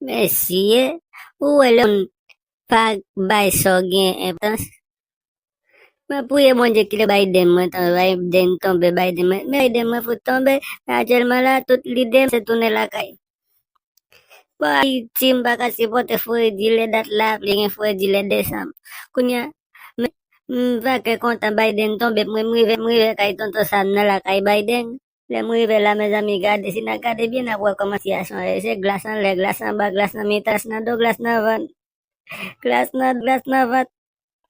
Messiye, ou ele pa bay so gen importans. Ma pouye bon Dieu ki le Biden mwen Biden tombe, Biden mwen. Mais Biden mwen faut tomber. Actuellement là, toute l'idée c'est tourner la caille. Ba tim baka sipote fwe di le dat la, li fwe di le décembre. Kounya, va ke kontan Biden tombe, mwive kay tonto Sam nan la kay Biden. Le mwive la mes amis gade, si na gade bien na wè koman situation e. Se glas nan le, glas nan ba, glas nan mi, tas nan do, glas nan van. Glas nan vat.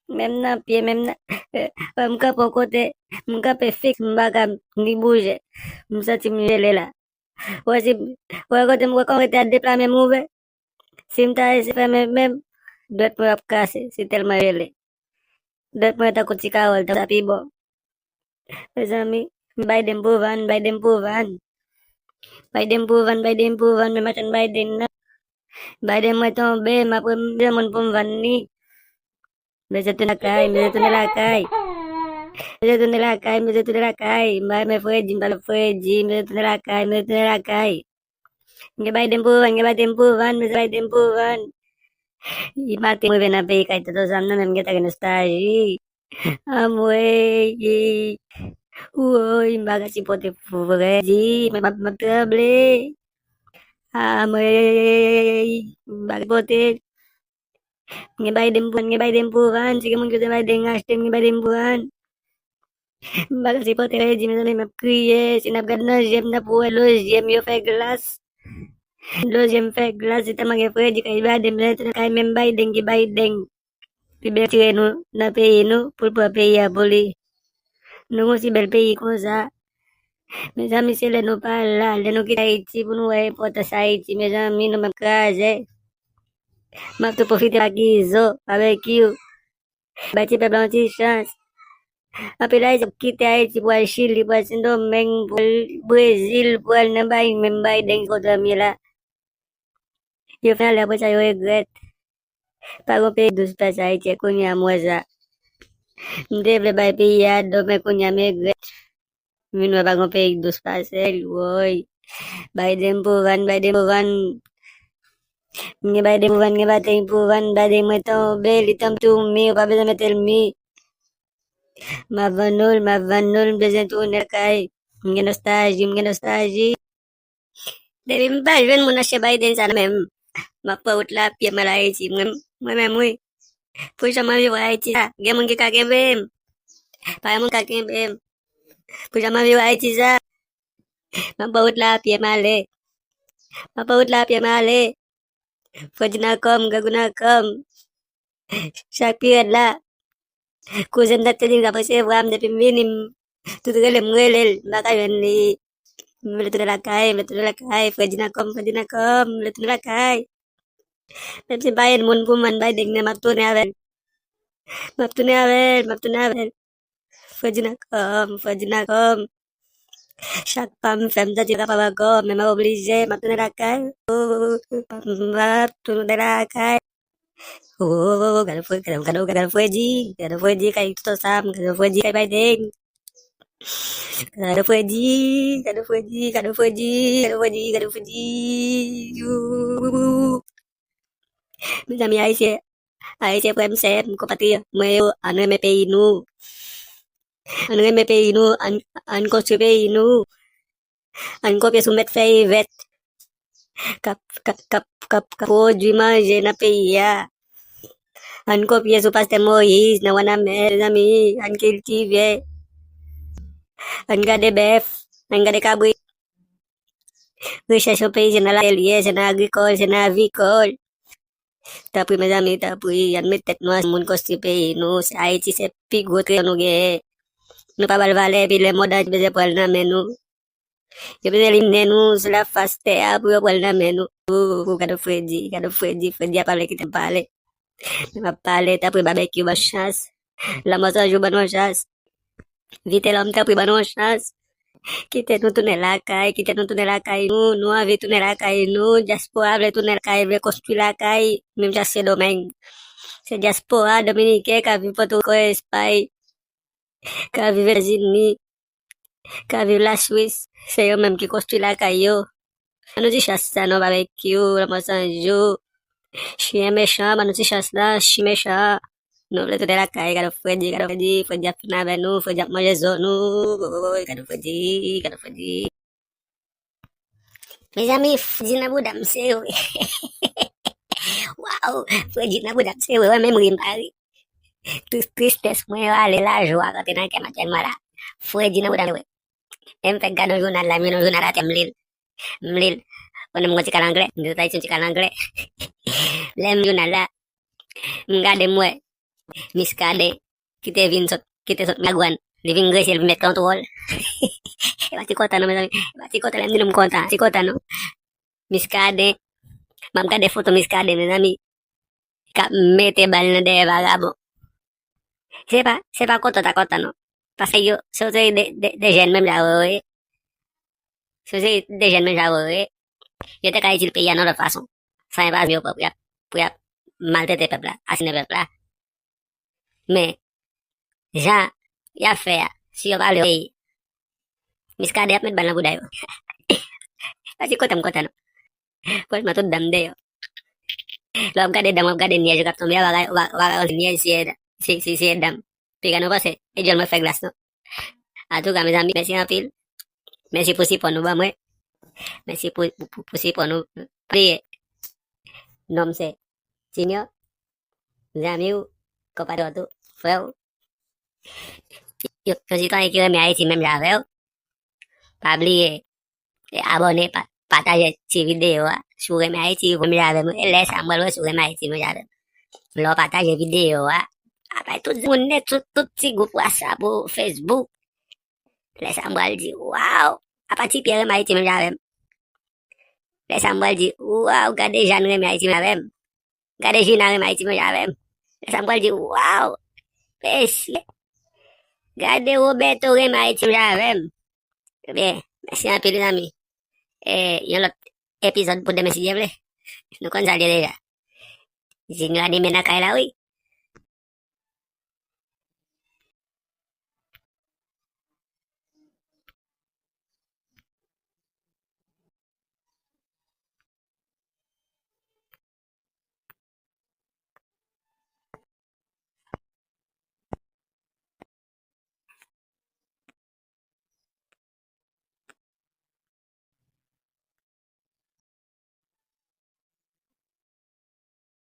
Même nan pied, même nan... Mka po kote, mka pe fix, mbaka ni bouge. Msati mjele la. Wè kote mwa kon rete a depla mè mouve. Si mta ese fè même, dot mwen ap kase, si telman rele. Dot mwen ta kouti kawol, ta pi bon. Mes amis, Biden pou van, Biden pou van. Biden pou van, Biden pou van, men machan Biden na. Biden mwen tombe, ma pou mwen pou mvan ni. Mese tu na kay, mese tu na la kay. Mese tu na la kay, mese tu na la kay. Me fweji, mbala fweji, mese tu na la kay, mese tu na la kay. Nge Biden pou van, nge Biden pou van, mese Biden pou van. I mati mwen ven api kay tato sam nan mge ta gen staji. Amwe, uoy, mbaga si pote fweji, map trable. Amwe, mbaga pote. Nge Biden pou van, sige moun kyote Biden ngashtem, nge Biden pou van. Mbaga si pote reji, mè zanè mè kriye, si nap gad nan jem, nap wè lojem yo fè glas. Lojem fè glas, si taman ge freji kay Biden, mè zanè kay mèm Biden ki Biden. Pi bel tire nou, nan peyi nou, pou peyi a boli. Nou kon si bel peyi kon sa. Mè zanè se le nou pala, le nou ki Haiti, pou nou wè pote sa Haiti, mè zanè nou mè kraje. Map tou profite la gizo, avek you. Bati pe blanti chans. Ape la yon kite Haiti pou al Chili, pou al Saint-Domingue, pou al Brazil, pou al nan bay, men bay den kote mi la. Yo final apre sa yo regret. Pa kon pe 12 pas Haiti, konya mwaza. Mde vle bay pe yad, do men konya me regret. Min wè pa kon pe 12 pas el, woy. Biden pou van, Biden pou van. Nge Biden pou van, nge Biden pou van, Biden mwen tombe, li tombe tou mi, ou pa bezan metel mi. Ma vanol, bezan tou ne kay. Nge nostalji. Debi mpa jwen moun ashe Biden sa mèm. Ma pa out la piye mal Haiti, mwen mwen. Pou jaman viw Haiti sa, gen moun ki kakembem. Pa moun kakembem. Pou jaman viw Haiti sa. Ma pa out la piye male. Fodi na kom, gagu na kom. Chak period la. Kouzen dat te di kapase vram depi minim. Tout relem relel. Baka yon li. Mle tou de la kay. Fodi na kom, mle tou de la kay. Mem si bayen moun pou man bay deng ne map toune avel. Fodi na kom. Chak pam fem ta ti kapaba kom. Men ma oblige, map toune la kay. Map toune de la kay. Gado fweji kay to sam, gado fweji kay Biden. Gado fweji. Mes amis haïtiens frère m'sem, compatriotes, moi an me pays nous. An construit pays nous. An kopye sou met fey vet. Kap produit manger na pays ya. An kopye sou Pasteur Moïse, na wana mes amis, an cultive. An gade bœuf, an gade cabri. Recherche au pays, c'est dans l'atelier, c'est dans l'agricole, c'est dans avicole. T'as pris mes amis, an met tête noire, moun construit pays nous, c'est Haïti, c'est pi gros trait nou gen. Nou pa bal vale, pi le modaj beze pou el nan men nou. Yo beze elimine nou sou la face terre pou yo pou el nan men nou. Gado Freddy a pale ki te pale. Ma pale, ta pri barbecue ba chance. La mosa jou ban chance. Vite l'homme ta pri ban chance. Kite nou toune la kay nou, nou avi toune la kay nou, diaspora vle toune la kay, vle konstru la kay, mim jase domen. Se diaspora dominike ka vi poto ko Espay. Ka vive les Unis, ka vive la Suisse, c'est eux même qui construisent la caillou. nous dit chasse ça, non, barbecue, le moisson chien méchant, nous dit chasse là, chien méchant. Nous voulons tout de la caille, Freddy a fini avec nous, Freddy a mangé zone nous, Freddy. Mes amis, Freddy n'a pas d'amsé, waouh, Freddy n'a pas d'amsé, ouais, même Rimbari. Tristesse, moi, allez la joie quand t'es dans le camarade, voilà. Freddy n'a pas d'amsé, em fait gado journal la, mais non journal à m'lil. On aime quand tu parles anglais, nous t'as dit tu parles anglais. L'aime journal là, m'gade moi, miskade, qui te sot magwan, living grace, il met contrôle. Bati kota no, mes amis, bati kota l'aime nous content, bati kota no. Miskade, mam gade photo miskade, mes amis, ka mete bal de vagabond. C'est pas kota no. Parce que yo, c'est des jeunes même là, ouais. C'est des jeunes même là, ouais. Yo te ka itil pays à notre façon. Sans évasion, pour y maltraiter peuple là, assassiner peuple là. Mais, Jean, y a fait, si yo parle pays, miskade ap met bal na buday yo. Bati kota no. Kau matud dam de yo. Lo am gade dam, am gade niya, kap tomya, waga niya si dam. Pika no pase, e jol me fe glas no. Atu ka mes amis, merci en pile. Merci pour si pour nous, ba mwe. Merci pour si pour nous. Priye. Nom se, sinyo, zami ou, kopado tu, frère. Yo, si toi écrit mes ici même j'avais, pas oublier, abonner, partager cette vidéo, sur mes ici, comme j'avais, laisse à moi sur mes ici, mais j'avais. Lo partager vidéo, après tout le monde, tout petit groupe WhatsApp ou Facebook, laisse à moi dire, waouh, à partir de Pierre, mes ici, même j'avais. Laisse à moi dire, waouh, regardez Jeanne, mes ici, même j'avais. Regardez Gina, mes ici, même j'avais. Laisse à moi dire, waouh, merci. Regardez Roberto, mes ici, même j'avais. Bien, merci un peu, les amis. Et il y a l'autre épisode pour demain, si vous voulez. Nous, comme ça, déjà. Si nous animons la caille là, oui.